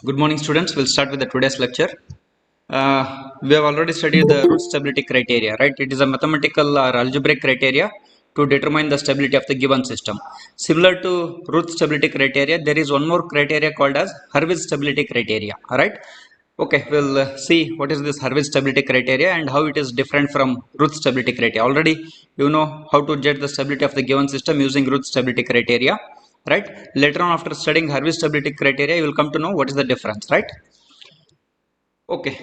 Good morning, students. We'll start with the today's lecture. We have already studied the root stability criteria, right? It is a mathematical or algebraic criteria to determine the stability of the given system. Similar to root stability criteria, there is one more criteria called as Hurwitz stability criteria. All right. Okay, we'll see what is this Hurwitz stability criteria and how it is different from root stability criteria. Already, you know how to judge the stability of the given system using root stability criteria, right? Later on, after studying Hurwitz stability criteria, you will come to know what is the difference, right? Okay.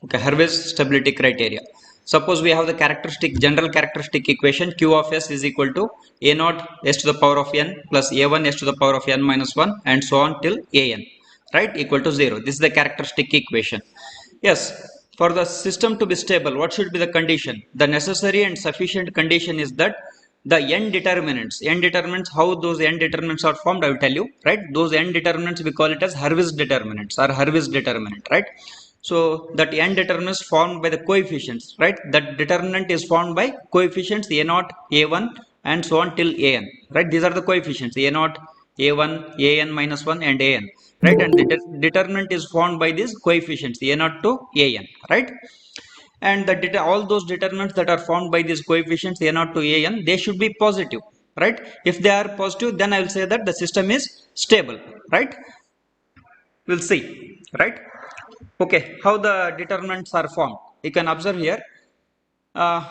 Okay, Hurwitz stability criteria. Suppose we have the general characteristic equation Q of S is equal to A naught S to the power of n plus A1 S to the power of n minus 1 and so on till an, right, equal to 0. This is the characteristic equation. Yes, for the system to be stable, what should be the condition? The necessary and sufficient condition is that the n determinants, how those n determinants are formed, I will tell you, right? Those n determinants, we call it as Hurwitz determinants or Hurwitz determinant, right? So that n determinants formed by the coefficients, right? That determinant is formed by coefficients a naught, a1 and so on till an, right? These are the coefficients a naught, a1, an minus 1 and an, right? And the determinant is formed by these coefficients a naught to an, right? And all those determinants that are formed by these coefficients a naught to an, they should be positive, right? If they are positive, then I will say that the system is stable, right? We'll see, right? Okay, how the determinants are formed, you can observe here. uh,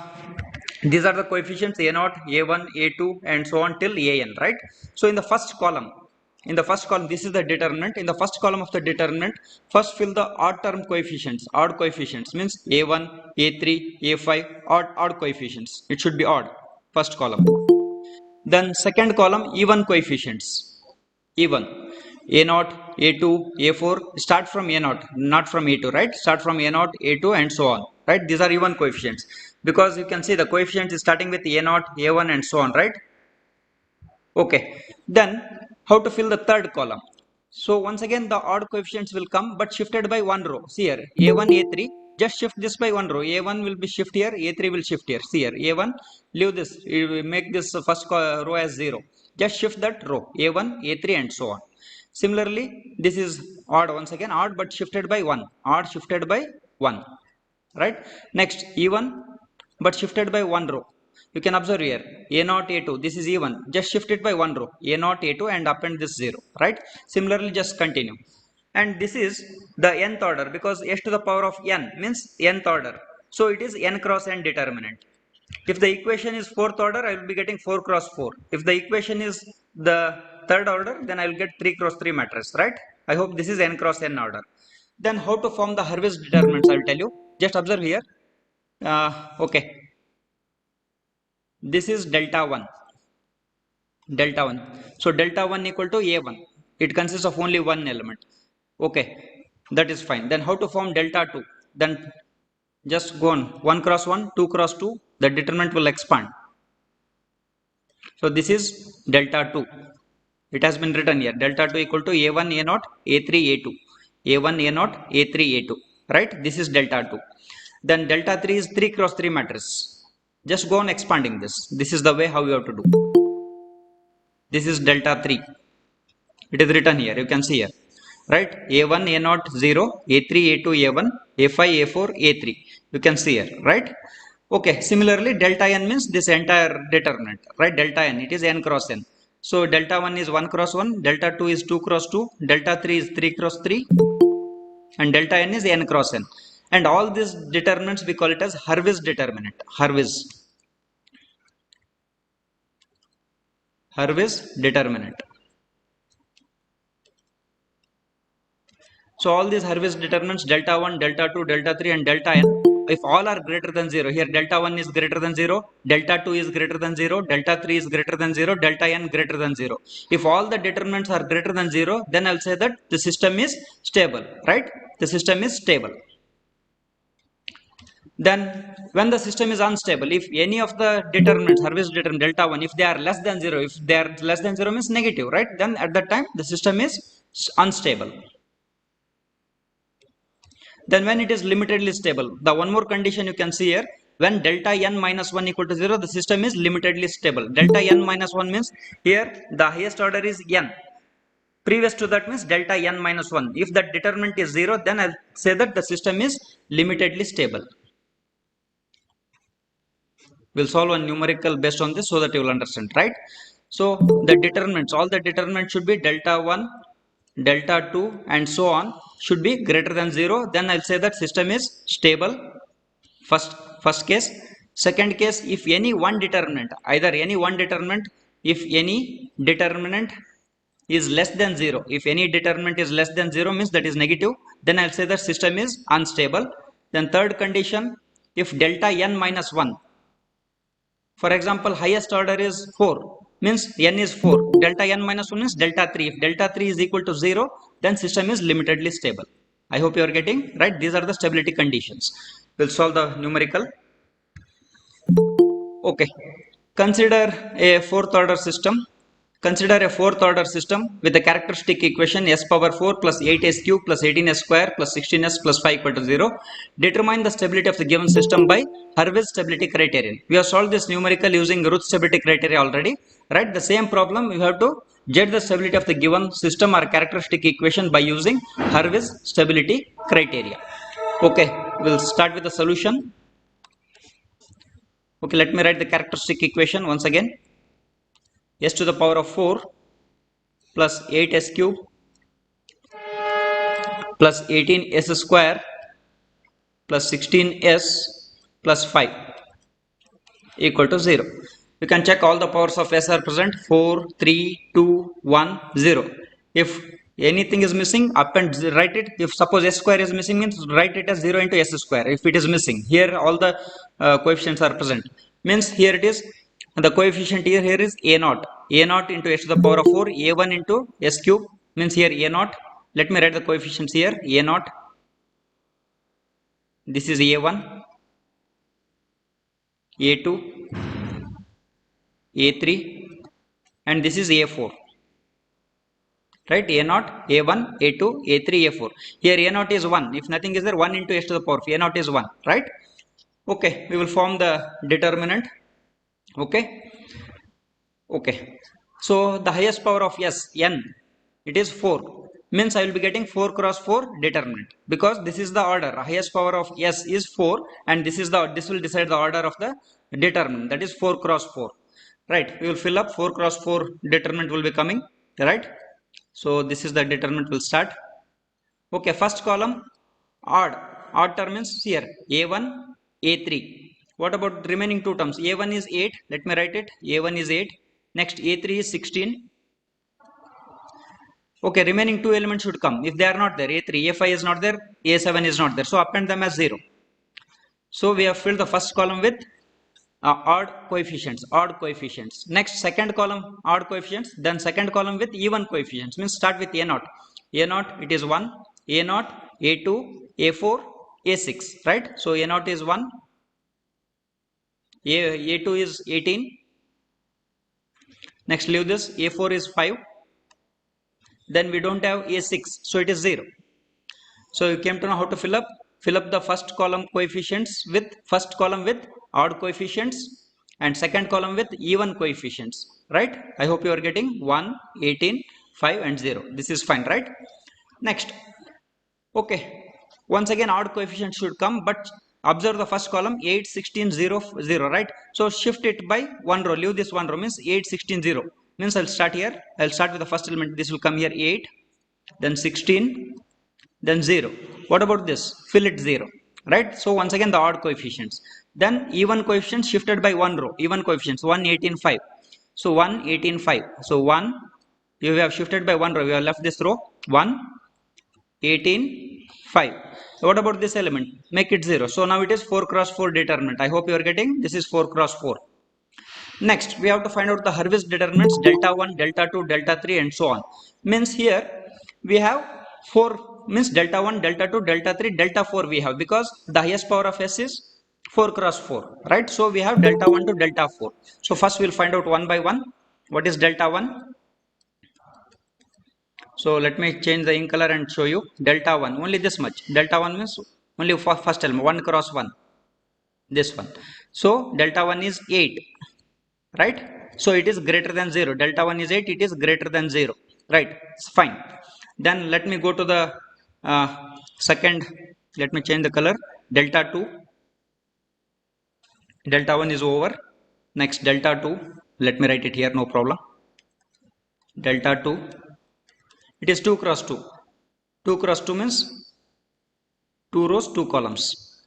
these are the coefficients a naught, a1, a2 and so on till an, right? So in the first column, this is the determinant. In the first column of the determinant, first fill the odd coefficients means a1, a3, a5, odd coefficients, it should be odd, first column. Then second column, even coefficients, even a naught, a2, a4, start from a naught, not from a2, right? Start from a naught, a2 and so on, right? These are even coefficients because you can see the coefficient is starting with a naught, a1 and so on, right? Okay, then how to fill the third column? So once again the odd coefficients will come but shifted by one row. See here, a1, a3, just shift this by one row. A1 will be shift here, a3 will shift here. See here, a1, leave this, make this first row as 0, just shift that row a1, a3 and so on. Similarly, this is odd, once again odd but shifted by 1, odd shifted by 1, right? Next, even but shifted by one row. You can observe here a naught, a2, this is even, just shift it by one row a naught, a2 and append this 0, right? Similarly, just continue. And this is the nth order because s to the power of n means nth order, so it is n cross n determinant. If the equation is fourth order, I will be getting 4 cross 4. If the equation is the third order, then I will get 3 cross 3 matrix, right? I hope this is n cross n order. Then how to form the Hurwitz determinants, I will tell you. Just observe here. Okay, this is delta 1, delta 1. So delta 1 equal to a1, it consists of only one element. Okay, that is fine. Then how to form delta 2? Then just go on 1 cross 1, 2 cross 2, the determinant will expand. So this is delta 2, it has been written here, delta 2 equal to a1, a naught, a3, a2, a1, a naught, a3, a2, right? This is delta 2. Then delta 3 is 3 cross 3 matrix. Just go on expanding this. This is the way how you have to do. This is delta 3, it is written here, you can see here, right? a1, a naught, 0, a3, a2, a1, a5, a4, a3, you can see here, right? Okay, similarly delta n means this entire determinant, right? Delta n, it is n cross n. So delta 1 is 1 cross 1, delta 2 is 2 cross 2, delta 3 is 3 cross 3 and delta n is n cross n. And all these determinants we call it as Hurwitz determinant. Hurwitz determinant. So all these Hurwitz determinants, delta 1, delta 2, delta 3 and delta n, if all are greater than 0, here delta 1 is greater than 0, delta 2 is greater than 0, delta 3 is greater than 0, delta n greater than 0. If all the determinants are greater than 0, then I will say that the system is stable, right? The system is stable. Then when the system is unstable, if any of the determinants, Hurwitz determinant delta 1, if they are less than 0, if they are less than 0 means negative, right? Then at that time the system is unstable. Then when it is limitedly stable, the one more condition you can see here, when delta n minus 1 equal to 0, the system is limitedly stable. Delta n minus 1 means here the highest order is n. Previous to that means delta n minus 1. If that determinant is 0, then I'll say that the system is limitedly stable. We'll solve a numerical based on this so that you will understand, right? So the determinants, all the determinants should be delta 1, delta 2 and so on should be greater than 0. Then I'll say that system is stable. First case. Second case, if any one determinant, either any one determinant, if any determinant is less than 0, if any determinant is less than 0 means that is negative, then I'll say the system is unstable. Then third condition, if delta n minus 1, for example highest order is 4, means n is 4, delta n minus 1 is delta 3. If delta 3 is equal to 0, then system is limitedly stable. I hope you are getting right. These are the stability conditions. We'll solve the numerical. Okay, consider a fourth order system. Consider a fourth order system with the characteristic equation s power 4 plus 8s cube plus 18s square plus 16s plus 5 equal to 0. Determine the stability of the given system by Hurwitz stability criterion. We have solved this numerical using Routh stability criteria already, right? The same problem you have to judge the stability of the given system or characteristic equation by using Hurwitz stability criteria. Okay, we'll start with the solution. Okay, let me write the characteristic equation once again. S to the power of 4 plus 8s cube plus 18s square plus 16s plus 5 equal to 0. We can check all the powers of s are present. 4, 3, 2, 1, 0. If anything is missing, up and write it. If suppose s square is missing, means write it as 0 into s square. If it is missing, here all the coefficients are present. Means here it is, the coefficient here is a naught. A naught into s to the power of 4, a1 into s cube, means here a naught. Let me write the coefficients here. A naught, this is a1, a2, a3 and this is a4, right? A0, a1, a2, a3, a4. Here a0 is 1. If nothing is there, 1 into s to the power of a0 is 1, right? Okay, we will form the determinant. Okay, okay, so the highest power of s, n, it is 4, means I will be getting 4 cross 4 determinant, because this is the order. Highest power of s is 4 and this will decide the order of the determinant, that is 4 cross 4, right? We will fill up 4 cross 4 determinant will be coming, right? So this is the determinant will start. Okay, first column odd term means here a1, a3. What about remaining two terms? A1 is 8, let me write it. A1 is 8, next a3 is 16. Okay, remaining two elements should come. If they are not there, a3, a5 is not there, a7 is not there, so append them as 0. So we have filled the first column with odd coefficients. Next, second column odd coefficients, then second column with even coefficients, means start with a0. A0 it is 1, a0, a2, a4, a6, right? So a0 is 1, a2 is 18, next leave this, a4 is 5, then we don't have a6, so it is 0. So you came to know how to fill up the first column coefficients with first column with odd coefficients and second column with even coefficients, right? I hope you are getting 1, 18, 5 and 0. This is fine, right? Next, okay, once again odd coefficients should come, but observe the first column 8, 16, 0, 0, right? So shift it by one row, leave this one row, means 8, 16, 0, means I'll start here. I'll start with the first element, this will come here 8, then 16, then 0. What about this? Fill it 0, right? So once again the odd coefficients, then even coefficients shifted by one row, even coefficients 1, 18, 5. So 1, 18, 5. So 1, you have shifted by one row, you have left this row 1, 18, 5. What about this element? Make it 0. So now it is 4 cross 4 determinant. I hope you are getting, this is 4 cross 4. Next, we have to find out the Hurwitz determinants, delta 1, delta 2, delta 3 and so on. Means here we have 4, means delta 1, delta 2, delta 3, delta 4 we have, because the highest power of s is 4 cross 4, right? So we have delta 1 to delta 4. So first we will find out one by one. What is delta 1? So let me change the ink color and show you delta 1, only this much. Delta 1 means only for first element, 1 cross 1. this one. So delta 1 is 8, right? So it is greater than 0. Delta 1 is 8, it is greater than 0, right? It's fine. Then let me go to the uh, second. Let me change the color. Delta 2. Delta 1 is over. Next delta 2. Let me write it here, no problem. Delta 2. It is 2 cross 2. 2 cross 2 means 2 rows, 2 columns.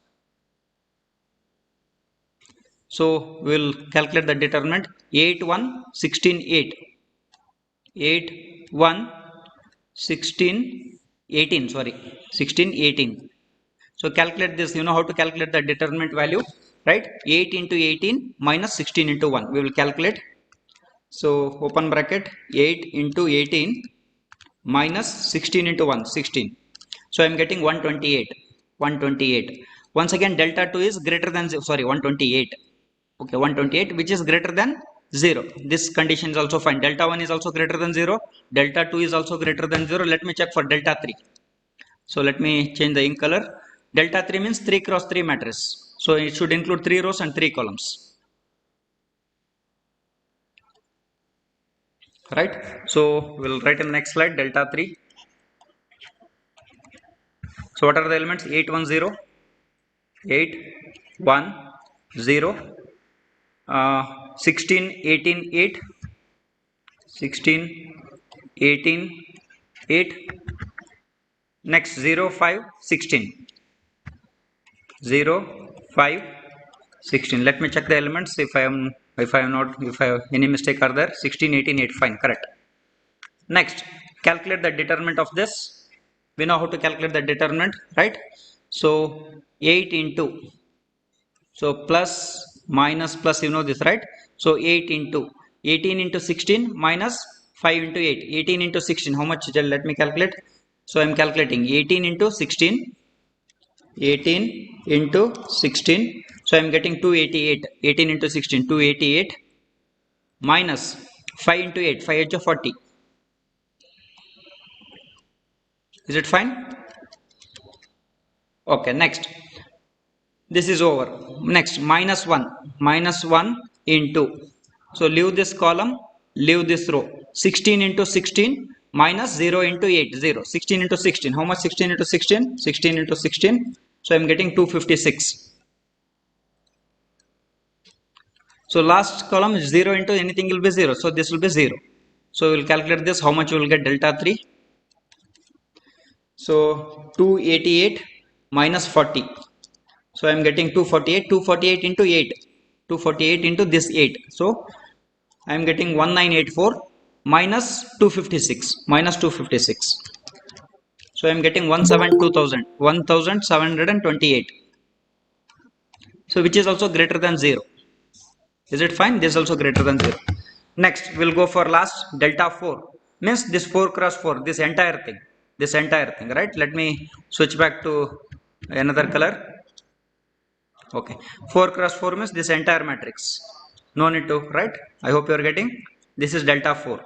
So we will calculate the determinant. 8, 1, 16, 8. 8, 1, 16, 18. Sorry, 16, 18. So calculate this. You know how to calculate the determinant value, right? 8 into 18 minus 16 into 1. We will calculate. So open bracket, 8 into 18 minus 16 into 1, 16. So I am getting 128. 128. Once again, delta 2 is greater than, sorry, 128. Okay, 128, which is greater than 0. This condition is also fine. Delta 1 is also greater than 0. Delta 2 is also greater than 0. Let me check for delta 3. So let me change the ink color. Delta 3 means 3 cross 3 matrix. So it should include 3 rows and 3 columns. Right? So we'll write in the next slide delta 3. So what are the elements? 8, 1, 0. 8, 1, 0. 16, 18, 8. 16, 18, 8. Next 0, 5, 16. 0, 5, 16. Let me check the elements if I have any mistake are there. 16, 18, 8. Fine, correct. Next, calculate the determinant of this. We know how to calculate the determinant, right? So 8 into, so plus minus plus, you know this, right? So 8 into 18 into 16 minus 5 into 8. 18 into 16, how much? Let me calculate. So I am calculating 18 into 16. 18 into 16. So I am getting 288. 18 into 16, 288 minus 5 into 8. 5 8 40. Is it fine? Okay, next. This is over. Next, minus 1. Minus 1 into. So leave this column, leave this row. 16 into 16 minus 0 into 8. 0. 16 into 16. How much 16 into 16? 16 into 16. So I am getting 256. So last column is 0 into anything will be 0. So this will be 0. So we will calculate this. How much we will get? Delta 3. So 288 minus 40. So I am getting 248. 248 into 8. 248 into this 8. So I am getting 1984 minus 256. Minus 256. So I am getting 172000. 1728. So which is also greater than 0. Is it fine? This is also greater than 0. Next, we'll go for last delta 4. Means this 4 cross 4, this entire thing. This entire thing, right? Let me switch back to another color. Okay. 4 cross 4 means this entire matrix. No need to, right? I hope you are getting. This is delta 4.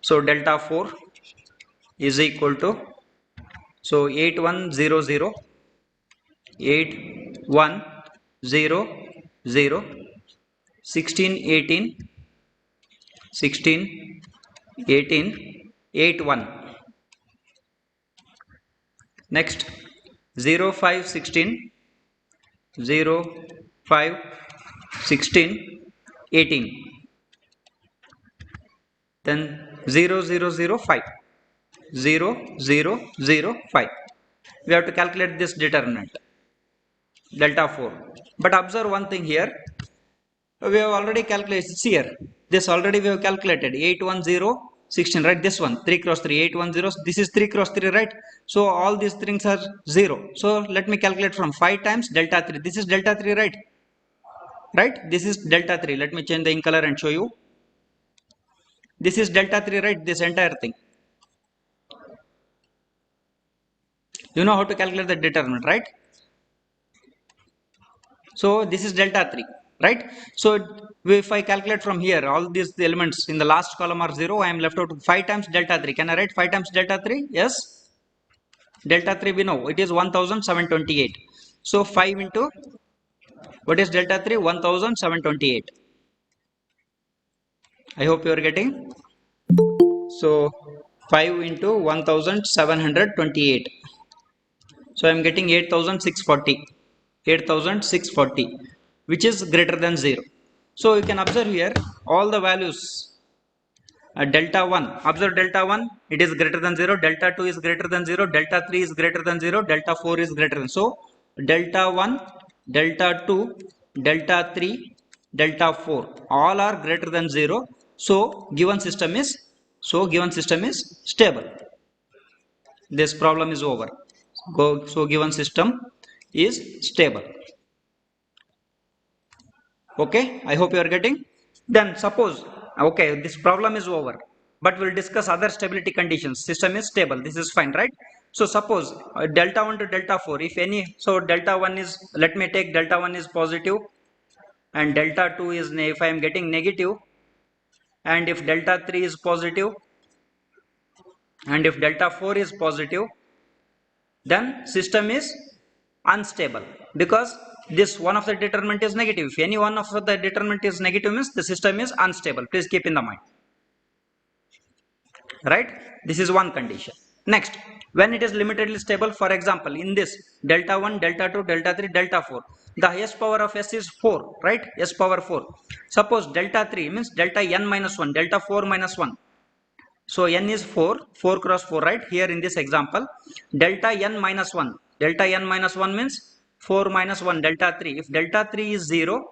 So delta 4 is equal to, so 8100, 8100, 16, 18, 16, 18, 81. Next 0, 5, 16, 0, 5, 16, 18. Then 0, 0, 0, 5. 0, 0, 0, 5. We have to calculate this determinant. Delta 4. But observe one thing here. We have already calculated. See here. This already we have calculated. 810, 16, right? This one 3 cross 3, 810. This is 3 cross 3, right? So all these things are 0. So let me calculate from 5 times delta 3. This is delta 3, right? Right? This is delta 3. Let me change the ink color and show you. This is delta 3, right? This entire thing. You know how to calculate the determinant, right? So this is delta 3, right? So if I calculate from here, all these elements in the last column are 0, I am left out with 5 times delta 3. Can I write 5 times delta 3? Yes. Delta 3 we know it is 1728. So 5 into What is delta 3? 1728. I hope you are getting. So 5 into 1728. So I am getting 8640. 8640, which is greater than 0. So you can observe here all the values. Delta 1, observe delta 1, it is greater than 0, delta 2 is greater than 0, delta 3 is greater than 0, delta 4 is greater than. So delta 1, delta 2, delta 3, delta 4 all are greater than 0. So given system is stable. This problem is over. So given system is stable. Okay, I hope you are getting. Then suppose, okay, this problem is over, but we'll discuss other stability conditions. System is stable, this is fine, right? So suppose delta 1 to delta 4, if any, so delta 1 is, let me take delta 1 is positive and delta 2 is, if I am getting negative, and if delta 3 is positive and if delta 4 is positive, then system is unstable, because this one of the determinant is negative. If any one of the determinant is negative, means the system is unstable. Please keep in the mind, right? This is one condition. Next, when it is limitedly stable, for example, in this delta 1, delta 2, delta 3, delta 4, the highest power of s is 4, right? S power 4. Suppose delta 3 means delta n minus 1, delta 4 minus 1. So n is 4, 4 cross 4, right? Here in this example, delta n minus 1, delta n minus 1 means 4 minus 1, delta 3. If delta 3 is 0,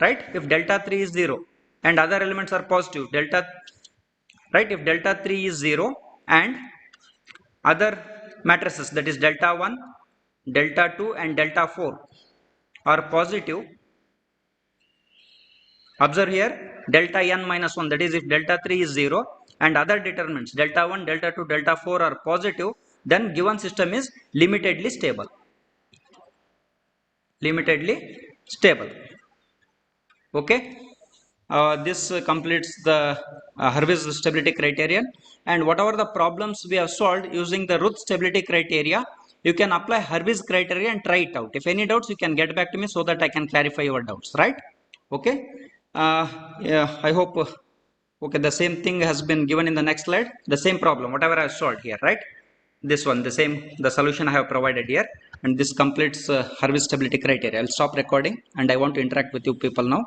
right? If delta 3 is 0 and other elements are positive, delta, right? If delta 3 is 0 and other matrices, that is delta 1, delta 2 and delta 4 are positive, observe here delta n minus 1, that is if delta 3 is 0 and other determinants delta 1, delta 2, delta 4 are positive, then given system is limitedly stable. Limitedly stable. Okay. This completes the Hurwitz stability criterion, and whatever the problems we have solved using the Routh stability criteria, you can apply Hurwitz criteria and try it out. If any doubts, you can get back to me so that I can clarify your doubts, right? Okay. Yeah, I hope. Okay, the same thing has been given in the next slide. The same problem, whatever I have solved here, right? This one, the same, the solution I have provided here, and this completes Hurwitz stability criteria. I'll stop recording and I want to interact with you people now.